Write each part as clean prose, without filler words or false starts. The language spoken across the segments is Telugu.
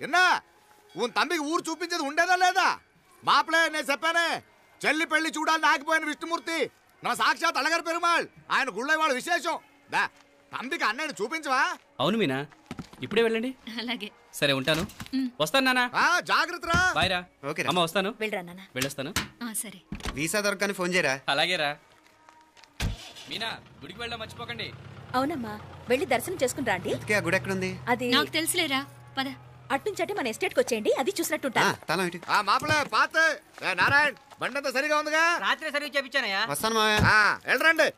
ఎన్నా ఉన్ తంబికి ఊరు చూపించేది ఉండేదా లేదా? మాపలే నేను చెప్పానే, చెల్లి పెళ్లి చూడాలని ఆగిపోయిన విష్ణుమూర్తి నా సాక్షాత్ అలగర్ పెరుమాళ్. ఆయన గుళ్ళో వాళ్ళ విశేషం. దా తంబికి అన్నయ్యని చూపించవా? అవును మీనా, ఇప్పుడే వెళ్ళండి. అలాగే. సరే ఉంటాను. వస్తాను నాన్న. జాగ్రత్త రా. బాయ్ రా. ఓకే అమ్మ వస్తాను. వెళ్ళరా నాన్న. వెళ్ళొస్తాను. సరే. వీసా దొరకని ఫోన్ చేయరా? అలాగే రా. మీనా గుడికి వెళ్ళడం మర్చిపోకండి. అవునమ్మా, వెళ్ళి దర్శనం చేసుకుని రండి. ఆ గుడి ఎక్కడుంది? అది నాకు తెలుసులేరా, పద. అట్నుంచంటే మన ఎస్టేట్కి వచ్చేయండి, అది చూసినట్టుంటా. తల ఇటు. మాపలే పాత నారాయణ్ బండంతా సరిగా ఉందిగా? రాత్రి సర్వీస్ చేపించానయ్యా. వస్తాను మావయ్య. వెళ్ళరండి.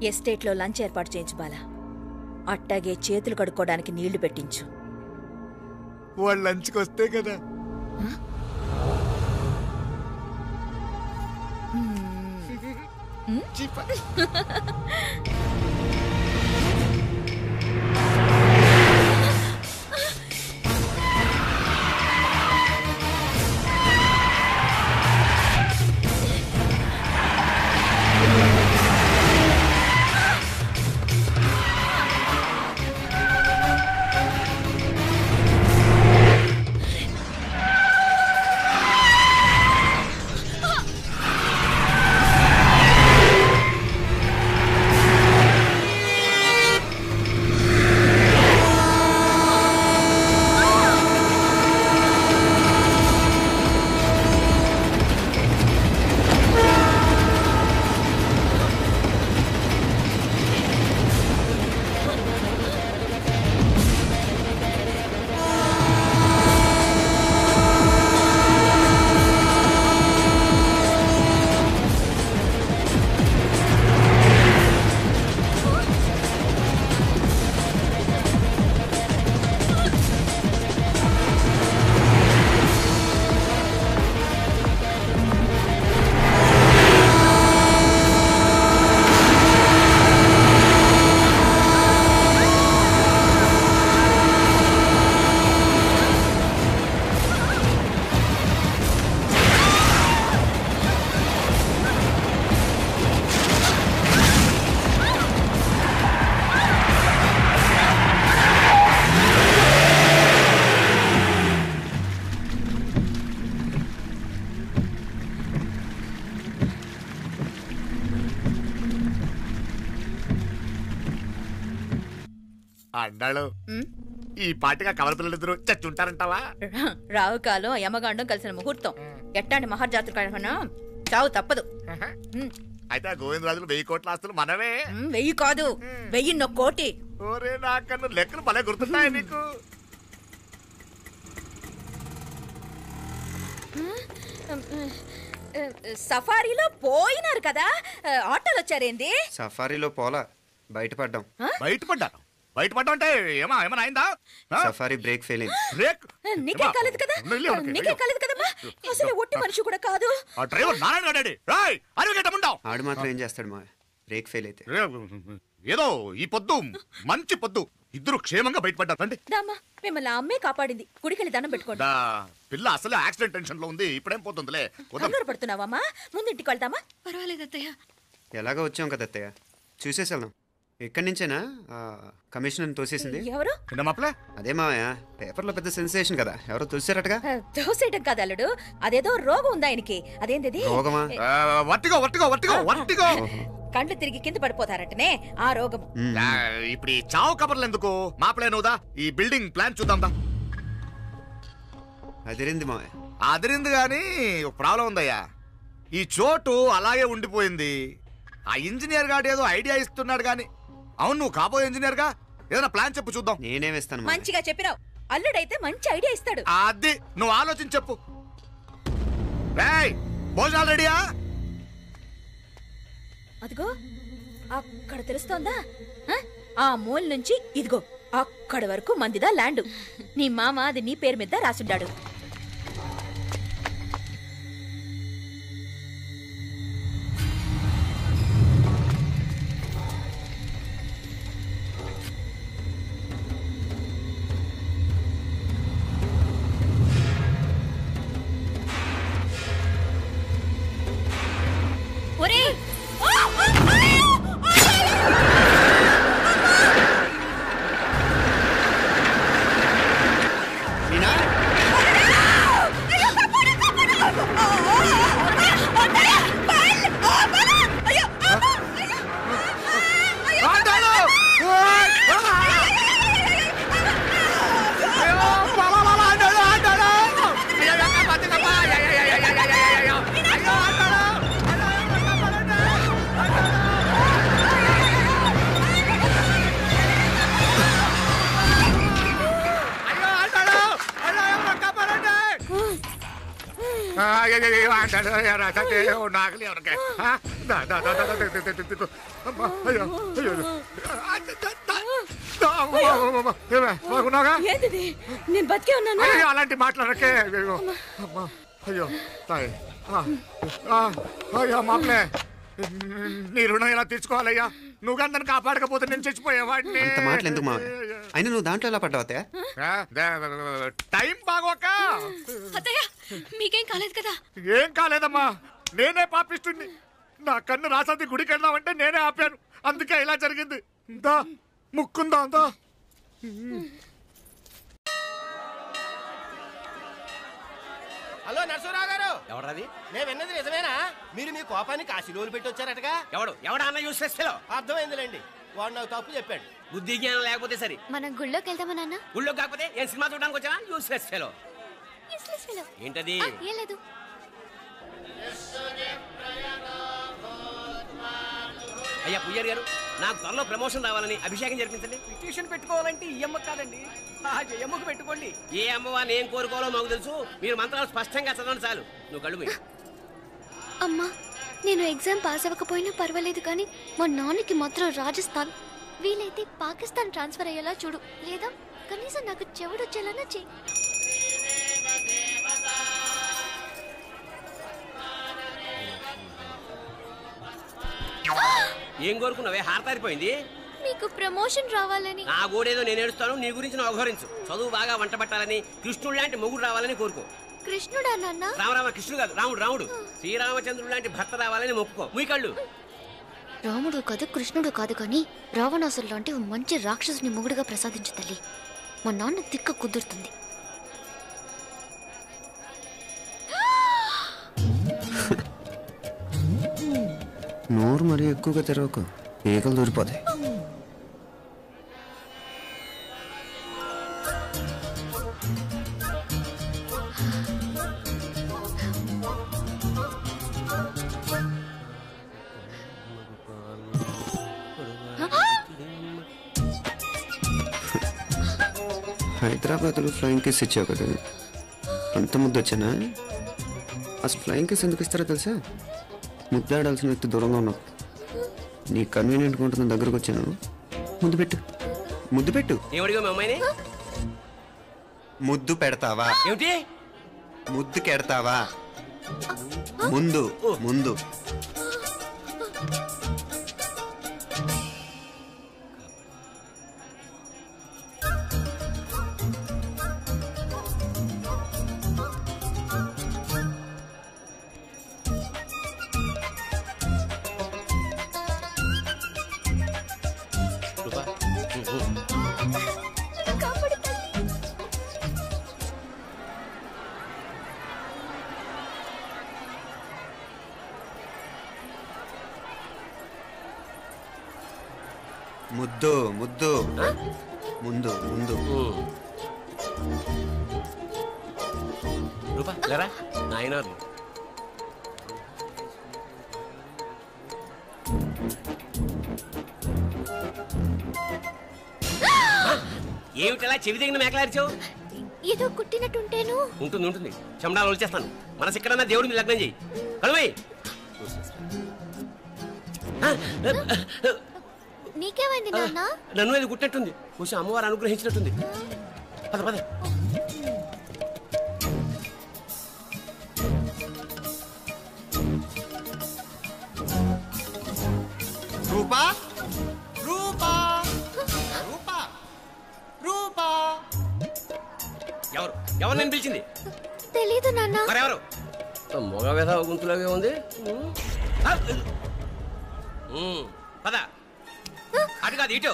ఎస్టేట్లో లంచ్ ఏర్పాటు చేయించు బాలా. అట్టాగే చేతులు కడుక్కోవడానికి నీళ్లు పెట్టించు. వాళ్ళు లంచ్కి వస్తే కదా. అన్నాడు ఈ పాటిగా కవల పిల్లలిద్దరు చచ్చుంటారంటావా? రావు కాలం యమగాండం కలిసిన ముహూర్తం. ఎట్టాంటి మహర్జాతృ కన్నా చావు తప్పదు. అయితే ఆ గోవిందరాజులు 1000 కోట్ల ఆస్తులు మనమే. 1000 కాదు, 1000 కోటి. ఓరే నాకన్నా లెక్కలు భలే గుర్తున్నాయి నీకు. సఫారీలో పోయినారు కదా, ఆటోలు వచ్చారేంది? సఫారీలో పోలా, బయటపడ్డాం. బయటపడ్డాను? బయటపడ్డా అంటే ఏమైనా అయిందా? సఫారీ బ్రేక్ ఫెయిల్ అయింది. బ్రేక్ నీకే కాలేదు కదా? నీకే కాలేదు కదమ్మా? అసలు ఒట్టి మనిషి కూడా కాదు. ఆ డ్రైవర్ నారాయణ గాడి అరుగేటముండావు. ఆడు మాత్రం ఏం చేస్తాడు మా బ్రేక్ ఫెయిల్ అయితే? ఏదో ఈ పొద్దు మంచి పొద్దు, ఇద్దరు క్షేమంగా బయటపడ్డారండి. దామా మిమ్మల్ని అమ్మే కాపాడింది. గుడికెళ్ళి దండం పెట్టుకోండి. పిల్ల అసలు యాక్సిడెంట్ టెన్షన్ లో ఉంది, ఇప్పుడేం పోతుందిలే. కంగారు పడుతున్నావమ్మా? ముందు ఇంటికి వెళ్తామా? పర్వాలేదు అత్తయ్య. ఎలాగో వచ్చాం కదా అత్తయ్య, చూసేసి వెళ్దాం. ఎక్కడి నుంచేనా కమిషనర్ తోసేసింది? ఎవరు? అదే మావయ్య, పేపర్లో పెద్ద సెన్సేషన్ కదా, ఎవరో తోసేరటగా. తోసేయటం కాదు అల్లుడు, అదేదో రోగం ఉందా ఆయనకి. అదేంటిది? రోగమా? కండ్లు తిరిగి కింద పడిపోతారటనే ఆ రోగం. ఇప్పుడు ఈ చావు కబర్లు ఎందుకు? మాపలేనుదా ఈ బిల్డింగ్ ప్లాన్ చూద్దాం. అదిరింది మావయ్య. అదిరింది గాని ఒక ప్రాబ్లం ఉందయ్యా. ఈ చోటు అలాగే ఉండిపోయింది. ఆ ఇంజనీర్ గాడు ఏదో ఐడియా ఇస్తున్నాడు గాని. అవును, నువ్వు కాబోయే ఇంజనీర్ గా ఏదైనా ప్లాన్ చెప్పు చూద్దాం. నేనేమిస్తాను? మంచిగా చెప్పినావు. అల్లుడైతే మంచి ఐడియా ఇస్తాడు. అది నువ్వు ఆలోచించి చెప్పు. భోజనాలు రెడీయా? అదిగో అక్కడ తెలుస్తోందా? ఆ మూల నుంచి ఇదిగో అక్కడి వరకు మందిదా ల్యాండ్. నీ మామ అది నీ పేరు మీద రాసుండాడు. నాగలి ఎవరికే నేను బతికే ఉన్నాను. అలాంటి మాట్లాడకే. అయ్యో తాయి అయ్యో మామలే నీ రుణం ఎలా తీర్చుకోవాలయ్యా? నువ్వు అందరిని కాపాడకపోతే నేను చచ్చిపోయేవాడిని. అంత మాటలు ఎందుకు మావయ్య? అయినా నువ్వు దాంట్లో ఎలా పడ్డావు అత్తయ్య? టైం బాగోక. అత్తయ్య మీకేం కాలేదు కదా? ఏం కాలేదమ్మా, నేనే పాపిస్తుంది. నా కన్ను రాసాది గుడికి వెళ్దామంటే నేనే ఆపాను, అందుకే ఇలా జరిగింది. దా ముక్కుందా అంతా. హలో నరసరావు గారు, ఎవరది? నేను విన్నది నిజమేనా? మీరు మీ కోపాన్ని కాశీలోలు పెట్టి వచ్చారటగా? ఎవడా అన్న యూస్లెస్ ఫెలో? అర్థమైందిలేండి, వాడు నాకు తప్పు చెప్పాడు. బుద్ధి జ్ఞానం లేకపోతే సరే. మనం గుళ్ళోకి వెళ్దామా నాన్న? గుళ్ళో కాకపోతే ఏం సినిమా చూడడానికి వచ్చావా? Useless fellow. ఏంటది? ఏం లేదు. అయ్యా పుయ్యర్ గారు, నాకు త్వరలో ప్రమోషన్ రావాలని అభిషేకం జరిపించండి. పిటిషన్ పెట్టుకోవాలంటే ఈ అమ్మ కాదండి, ఆ జయమ్మకు పెట్టుకోండి. ఏ అమ్మవారిని ఏం కోరుకోవాలో మాకు తెలుసు. మీరు మంత్రాలు స్పష్టంగా చదవండి చాలు. నువ్వు కళ్ళు మూయి. అమ్మా, నేను ఎగ్జామ్ పాస్ అవ్వకపోయినా పర్వాలేదు, కానీ మా నాన్నకి మాత్రం రాజస్థాన్, వీలైతే పాకిస్తాన్ ట్రాన్స్ఫర్ అయ్యేలా చూడు, లేదా కనీసం నాకు చెవుడు వచ్చేలా చెయ్యి. ఏం కోరుకున్నావే? హారతారిపోయింది. మీకు ప్రమోషన్ రావాలని. నా గోడేదో నేను ఏడుస్తాను, నీ గురించి నువ్వు అవహరించు. చదువు బాగా వంట పట్టాలని, కృష్ణుడు లాంటి మొగుడు రావాలని కోరుకో. కృష్ణుడా నాన్న? రామరామ కృష్ణుడు కాదు, రాముడు. రాముడు శ్రీరామచంద్రుడు లాంటి భర్త రావాలని మొక్కుకో. మీ కళ్ళు. రాముడు కాదు, కృష్ణుడు కాదు, కానీ రావణాసురు లాంటి మంచి రాక్షసుని మొగుడుగా ప్రసాదించు తల్లి. మా నాన్న తిక్క కుదురుతుంది. నోరు మరీ ఎక్కువగా తెరవకు, ఈకలు దూరిపోతాయి. హైదరాబాద్లో ఫ్లయింగ్ కేస్ ఇచ్చావు కదా, అంత ముద్దు వచ్చానా? అసలు ఫ్లయింగ్ కేస్ ఎందుకు ఇస్తారో తెలుసా? ముద్దాడాల్సిన వ్యక్తి దూరంగా ఉన్నావు. నీ కన్వీనియంట్గా ఉంటుంది, దగ్గరకు వచ్చాను. ముద్దు పెట్టు, ముద్దు పెట్టు. ఏమడిగా మీ అమ్మాయిని? ముద్దు పెడతావా? ఏమిటి? ముద్దు కెడతావా? ముందు ముందు. ముద్దు ముద్దు. ముందు ముందు. రూపా లేరా నాయనారు. ఏమిటలా చెవి దగ్గర మేకలారిచావు? ఏదో కుట్టినట్టుంటేను. ఉంటుంది ఉంటుంది, చెమడాలు వచ్చేస్తాను. మనసు ఎక్కడన్నా దేవుడి మీద లగ్నం చేయి. కడుమై. నీకేమైంది నాన్న? నన్ను అది కుట్టినట్టుంది, కొంచెం అమ్మవారు అనుగ్రహించినట్టుంది. పద పద. రూపా రూపా రూపా రూపా. ఎవరు ఎవరు నేను పిలిచింది? తెలీదు నాన్న. మరెవరు? మొగ వ్యధ గుంతులాగే ఉంది. పద. అటు కాదు ఇటు.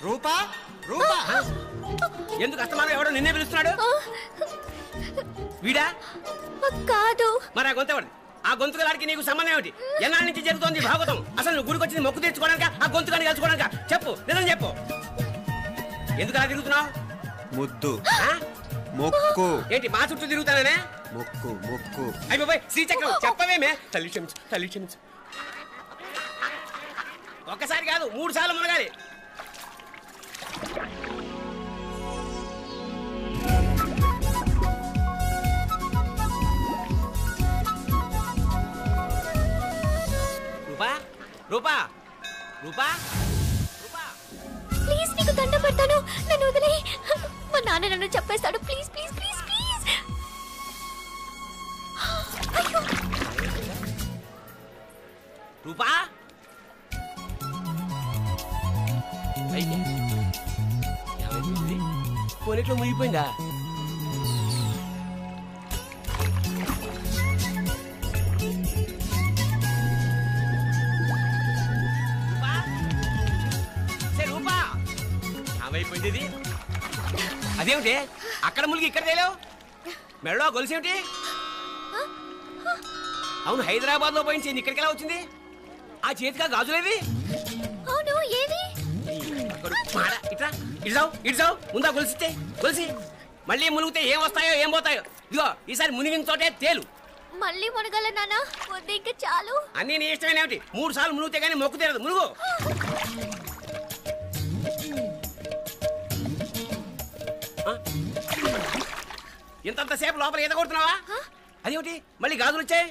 రూపా రూపా. ఎందుకు అస్తమానం ఎవడో నిన్నే పిలుస్తున్నాడు? వీడా కాదు. మరి ఆ గొంతు ఆ గొంతుకలాడికి నీకు సంబంధం ఏమిటి? ఎన్నాళ్ళ నుంచి జరుగుతోంది భాగవతం? అసలు నువ్వు గుడికి వచ్చింది మొక్కు తీర్చుకోవడానిక, ఆ గొంతుకాన్ని కలుసుకోవడానిక? చెప్పు, నిజం చెప్పు. ఎందుకు అలా తిరుగుతున్నావు? ముద్దు మొక్కు. ఏంటి మా చుట్టూ తిరుగుతానే? మొక్కు మొక్కు. అయిపోయి శ్రీచక్రం చెప్పవేమే? తల్లి క్షమించు, తల్లి క్షమించు. ఒక్కసారి కాదు 3 సార్లు మునగాలి. రూపా రూపా ప్లీజ్ నీకు దండం పెడతాను, నన్ను వదిలే. మా నాన్న నన్ను చెప్పేస్తాడు. Please please please please. అయ్యో రూపా పోనీట్లో మునిగిపోయిందా? రూపా ఏమైపోయింది ఇది? అదేమిటి అక్కడ మునిగి ఇక్కడ తేలేవు? మెడలో గొలుసేమిటి? అవును, హైదరాబాద్ లో పోయించింది, ఇక్కడికి ఎలా వచ్చింది? ఆ చేతిగా గాజులేవి? అవును, ఏవి? ఇట్రా ఇడ్సావు ముందా గొలిసితే గొలిసి మళ్ళీ మునిగితే ఏం వస్తాయో ఏం పోతాయో. ఇదిగో ఈసారి మునిగిన చోటే తేలు. మళ్ళీ మునగల నాన్న, వద్దు ఇంకా చాలు. అన్నీ నీ ఇష్టమేనేమిటి? 3 సార్లు మునిగితే గానీ మొక్కు తీరదు. మునుగు. ఇంతంతసేపు లోపల ఈత కొడుతున్నావా? అదేమిటి మళ్ళీ గాజులు వచ్చాయి?